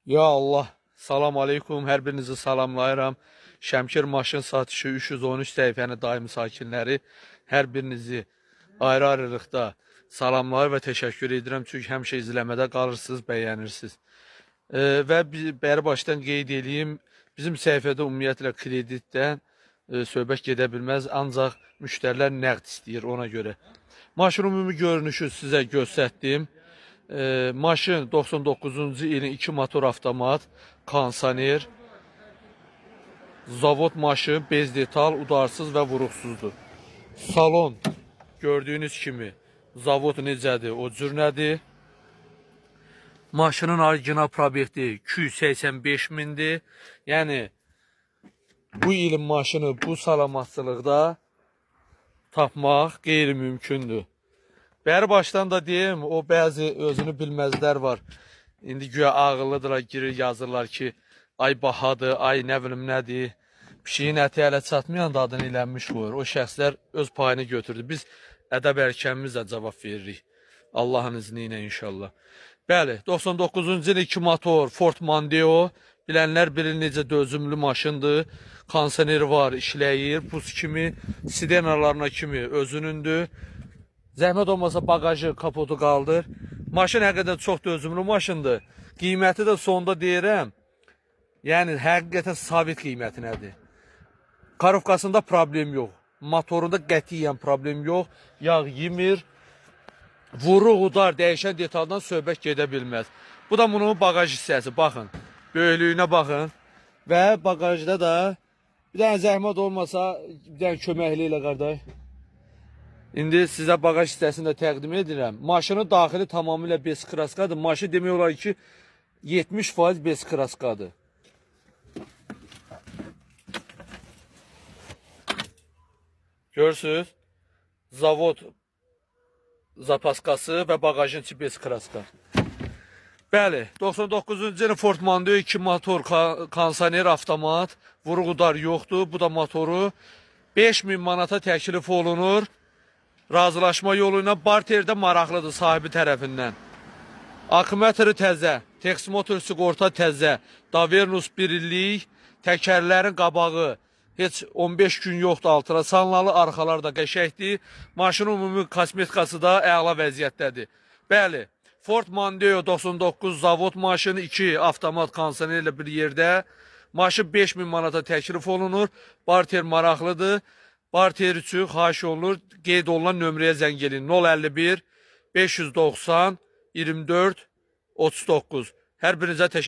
Ya Allah, salam aleykum, hər birinizi salamlayıram. Şəmkir maşın satışı 313 səhifənin daimi sakinləri, hər birinizi ayrı-ayrılıqda salamlayır və təşəkkür edirəm. Çünki həmişə izləmədə qalırsınız, bəyənirsiniz. Və bəri başdan qeyd edeyim, bizim səhifədə ümumiyyətlə kreditdən söhbət gedə bilməz, ancaq müştərilər nəqd istəyir ona görə. Maşın ümumi görünüşü sizə göstərdim. Maşın 99-cu ilin 2 motor avtomat, kondisioner, zavod maşın, bez detal, udarsız və vuruqsuzdur. Salon gördüyünüz kimi zavod necədir, o cür nədir. Maşının orijinal probekti 285 mindir. Yəni bu ilin maşını bu salamatçılıqda tapmaq qeyri-mümkündür. Bəri başdan da deyim, o bəzi özünü bilməzlər var. İndi güya ağıllıdırlar, girir yazırlar ki, ay bahadır, ay nə bilim nədir. Pişiyin əti hələ çatmayan da adını ilənmiş qoyur. O şəxslər öz payını götürdü. Biz ədəb ərkənimizlə cavab veririk. Allahın izni ilə inşallah. Bəli, 99-cu il 2 motor Ford Mondeo. Bilənlər bilir necə dözümlü maşındır. Kondisioneri var, işləyir, buz kimi, sidenalarına kimi özünündür. Zəhmət olmasa bagajı, kapotu qaldır. Maşın həqiqətən çox dözümlü maşındır. Qiyməti də sonda deyirəm. Yəni, həqiqətən sabit qiyməti nədir? Karovkasında problem yox. Motorunda qətiyyən problem yox. Yağ yemir. Vuruq, udar, dəyişən detaldan söhbət gedə bilməz. Bu da bunun bagaj hissəsi. Baxın. Böyüklüyünə baxın. Və bagajda da bir dənə zəhmət olmasa bir dənə köməkli ilə qardaş. İndi sizə bagaj hissəsini də təqdim edirəm. Maşının daxili tamamilə bez kraskadır. Maşın demək olar ki 70% bez kraskadır. Görürsünüz? Zavod zapaskası və bagajın içi bez kraska. Bəli, 99-cu il Ford Mondeo 2 motor kondisioner avtomat, vuruq udar yoxdur. Bu da motoru 5000 manata təklif olunur. Razılaşma yolu ilə barterdə maraqlıdır sahibi tərəfindən. Akümatörü təzə, Tex Motor sigorta təzə, Davernus 1 illik, təkərlərin qabağı heç 15 gün yoxdur, ultrasanlalı, arxalar da qəşəkdir. Maşının ümumi kosmetikası da əla vəziyyətdədir. Bəli, Ford Mondeo 99 zavod maşını 2 avtomat kondisioner ilə bir yerdə. Maşın 5000 manata təklif olunur, barter maraqlıdır. Barter üçün xahiş olunur, qeyd olunan nömrəyə zəng edin. 051 590 24 39. Hər birinizə təşəkkür.